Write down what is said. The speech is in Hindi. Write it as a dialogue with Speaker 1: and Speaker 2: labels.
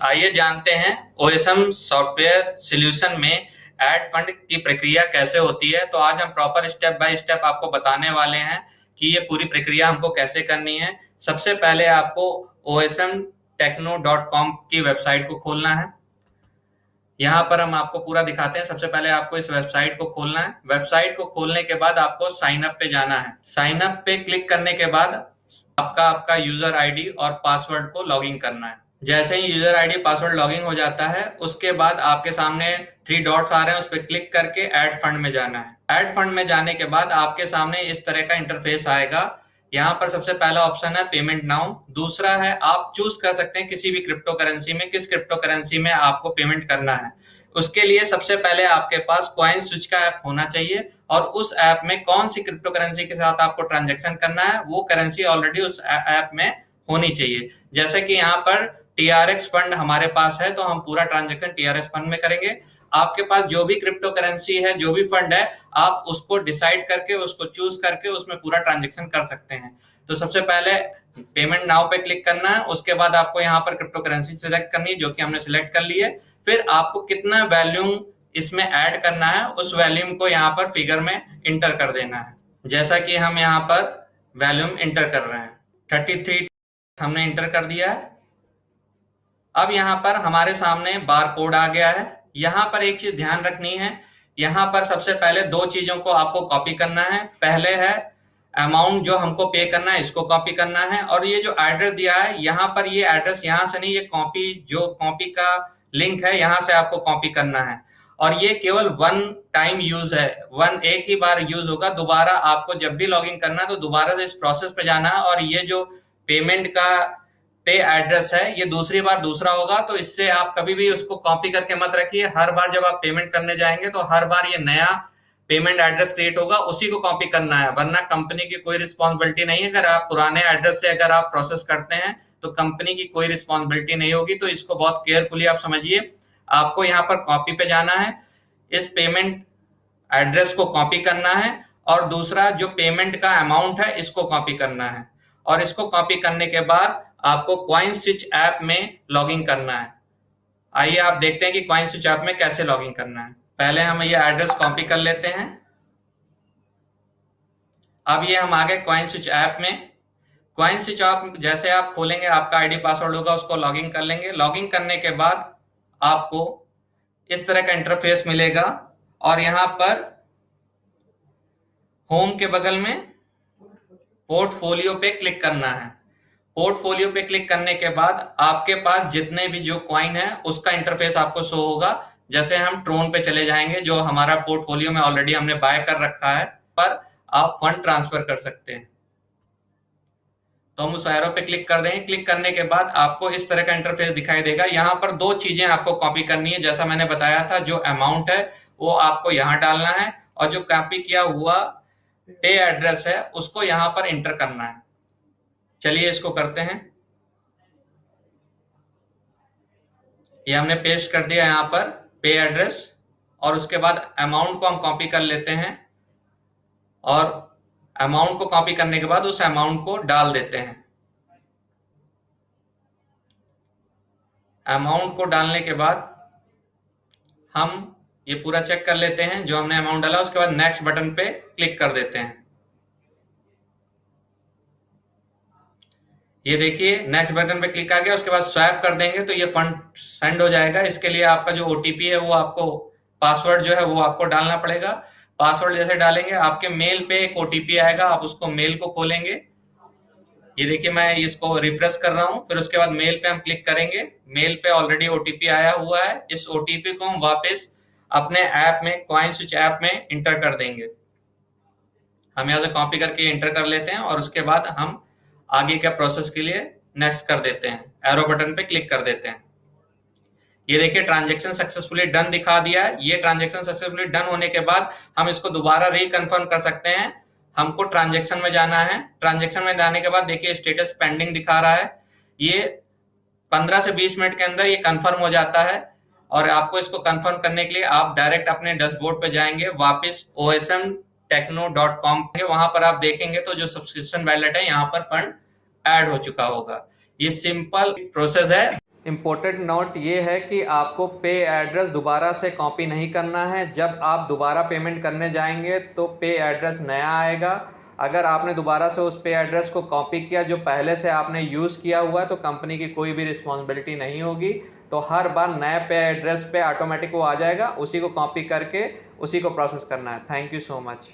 Speaker 1: आइए जानते हैं ओएसएम सॉफ्टवेयर सॉल्यूशन में ऐड फंड की प्रक्रिया कैसे होती है। तो आज हम प्रॉपर स्टेप बाय स्टेप आपको बताने वाले हैं कि ये पूरी प्रक्रिया हमको कैसे करनी है। सबसे पहले आपको osmtechno.com की वेबसाइट को खोलना है। यहाँ पर हम आपको पूरा दिखाते हैं। सबसे पहले आपको इस वेबसाइट को खोलना है। वेबसाइट को खोलने के बाद आपको साइन अप पे जाना है। साइन अप पे क्लिक करने के बाद आपका यूजर आईडी और पासवर्ड को लॉगिन करना है। जैसे ही यूजर आईडी पासवर्ड लॉगिन हो जाता है उसके बाद आपके सामने 3 डॉट्स आ रहे हैं, उस पर क्लिक करके ऐड फंड में जाना है। ऐड फंड में जाने के बाद आपके सामने इस तरह का इंटरफेस आएगा। यहाँ पर सबसे पहला ऑप्शन है पेमेंट नाउ। दूसरा है आप चूज कर सकते हैं किसी भी क्रिप्टो करेंसी में, किस क्रिप्टो करेंसी में आपको पेमेंट करना है। उसके लिए सबसे पहले आपके पास कॉइन स्विच का ऐप होना चाहिए और उस ऐप में कौन सी क्रिप्टो करेंसी के साथ आपको ट्रांजैक्शन करना है वो करेंसी ऑलरेडी उस ऐप में होनी चाहिए। जैसे कि यहाँ पर TRX फंड हमारे पास है तो हम पूरा ट्रांजैक्शन TRX फंड में करेंगे। आपके पास जो भी क्रिप्टो करेंसी है, जो भी फंड है, आप उसको डिसाइड करके, उसको चूज करके उसमें पूरा ट्रांजैक्शन कर सकते हैं। तो सबसे पहले पेमेंट नाउ पे क्लिक करना है। उसके बाद आपको यहाँ पर क्रिप्टो करेंसी सिलेक्ट करनी है जो कि हमने सिलेक्ट कर ली है। फिर आपको कितना वैल्यूम इसमें ऐड करना है उस वैल्यूम को यहाँ पर फिगर में इंटर कर देना है। जैसा कि हम यहाँ पर वैल्यूम इंटर कर रहे हैं 33 हमने इंटर कर दिया है। अब यहाँ पर हमारे सामने बार कोड आ गया है। यहाँ पर एक चीज ध्यान रखनी है, यहाँ पर सबसे पहले 2 चीजों को आपको कॉपी करना है। पहले है अमाउंट जो हमको पे करना है, इसको कॉपी करना है। और ये जो एड्रेस दिया है यहाँ पर, ये एड्रेस यहाँ से नहीं, ये कॉपी का लिंक है, यहाँ से आपको कॉपी करना है। और ये केवल 1 टाइम यूज है, एक ही बार यूज होगा। दोबारा आपको जब भी लॉगिन करना है तो दोबारा से इस प्रोसेस पे जाना है। और ये जो पेमेंट का पे एड्रेस है ये दूसरी बार दूसरा होगा, तो इससे आप कभी भी उसको कॉपी करके मत रखिए। हर बार जब आप पेमेंट करने जाएंगे तो हर बार ये नया पेमेंट एड्रेस क्रिएट होगा, उसी को कॉपी करना है, वरना कंपनी की कोई रिस्पॉन्सिबिलिटी नहीं है। अगर आप पुराने एड्रेस से अगर आप प्रोसेस करते हैं तो कंपनी की कोई रिस्पॉन्सिबिलिटी नहीं होगी। तो इसको बहुत केयरफुली आप समझिए। आपको यहाँ पर कॉपी पे जाना है, इस पेमेंट एड्रेस को कॉपी करना है और दूसरा जो पेमेंट का अमाउंट है इसको कॉपी करना है। और इसको कॉपी करने के बाद आपको कॉइन स्विच ऐप में लॉगिन करना है। आइए आप देखते हैं कि कॉइन स्विच ऐप में कैसे लॉगिन करना है। पहले हम ये एड्रेस कॉपी कर लेते हैं। अब ये हम आ गए कॉइन स्विच ऐप में। कॉइन स्विच ऐप जैसे आप खोलेंगे, आपका आईडी पासवर्ड होगा, उसको लॉगिन कर लेंगे। लॉगिन करने के बाद आपको इस तरह का इंटरफेस मिलेगा और यहाँ पर होम के बगल में पोर्टफोलियो पे क्लिक करना है। पोर्टफोलियो पे क्लिक करने के बाद आपके पास जितने भी जो कॉइन है उसका इंटरफेस आपको शो होगा। जैसे हम ट्रोन पे चले जाएंगे जो हमारा पोर्टफोलियो में ऑलरेडी हमने बाय कर रखा है, पर आप फंड ट्रांसफर कर सकते हैं। तो हम उस एरो पे क्लिक कर देंगे। क्लिक करने के बाद आपको इस तरह का इंटरफेस दिखाई देगा। यहाँ पर 2 चीजें आपको कॉपी करनी है। जैसा मैंने बताया था, जो अमाउंट है वो आपको यहाँ डालना है और जो कॉपी किया हुआ पे एड्रेस है उसको यहाँ पर इंटर करना है। चलिए इसको करते हैं। ये हमने पेस्ट कर दिया यहाँ पर पे एड्रेस और उसके बाद अमाउंट को हम कॉपी कर लेते हैं और अमाउंट को कॉपी करने के बाद उस अमाउंट को डाल देते हैं। अमाउंट को डालने के बाद हम ये पूरा चेक कर लेते हैं जो हमने अमाउंट डाला। उसके बाद नेक्स्ट बटन पे क्लिक कर देते हैं। ये देखिए नेक्स्ट बटन पे क्लिक आ गया। उसके बाद स्वैप कर देंगे तो ये फंड सेंड हो जाएगा। इसके लिए आपका जो OTP है वो आपको, पासवर्ड जो है वो आपको डालना पड़ेगा। पासवर्ड जैसे डालेंगे आपके मेल पे एक OTP आएगा, आप उसको मेल को खोलेंगे। ये देखिए मैं इसको रिफ्रेश कर रहा हूँ। फिर उसके बाद मेल पे हम क्लिक करेंगे। मेल पे ऑलरेडी OTP आया हुआ है। इस OTP को हम वापस अपने ऐप में, कॉइन स्विच ऐप में इंटर कर देंगे। हम यहाँ से कॉपी करके इंटर कर लेते हैं और उसके बाद हम आगे के प्रोसेस के लिए नेक्स्ट कर देते हैं। एरो बटन पे क्लिक कर देते हैं। ये देखिए ट्रांजैक्शन सक्सेसफुली डन दिखा दिया है। ये ट्रांजैक्शन सक्सेसफुली डन होने के बाद हम इसको दोबारा रिकन्फर्म कर सकते हैं। हमको ट्रांजैक्शन में जाना है। ट्रांजैक्शन में जाने के बाद देखिए स्टेटस पेंडिंग दिखा रहा है। ये 15 से 20 मिनट के अंदर ये कंफर्म हो जाता है। और आपको इसको कंफर्म करने के लिए आप डायरेक्ट अपने डैशबोर्ड पे जाएंगे, वापस osmtechno.com पे, वहां पर आप देखेंगे तो जो सब्सक्रिप्शन वैलेट है यहाँ पर फंड ऐड हो चुका होगा। ये सिंपल प्रोसेस है। इम्पोर्टेंट नोट ये है कि आपको पे एड्रेस दोबारा से कॉपी नहीं करना है। जब आप दोबारा पेमेंट करने जाएंगे तो पे एड्रेस नया आएगा। अगर आपने दोबारा से उस पे एड्रेस को कॉपी किया जो पहले से आपने यूज़ किया हुआ है, तो कंपनी की कोई भी रिस्पॉन्सिबिलिटी नहीं होगी। तो हर बार नए पे एड्रेस पे ऑटोमेटिक वो आ जाएगा, उसी को कॉपी करके उसी को प्रोसेस करना है। Thank you so much.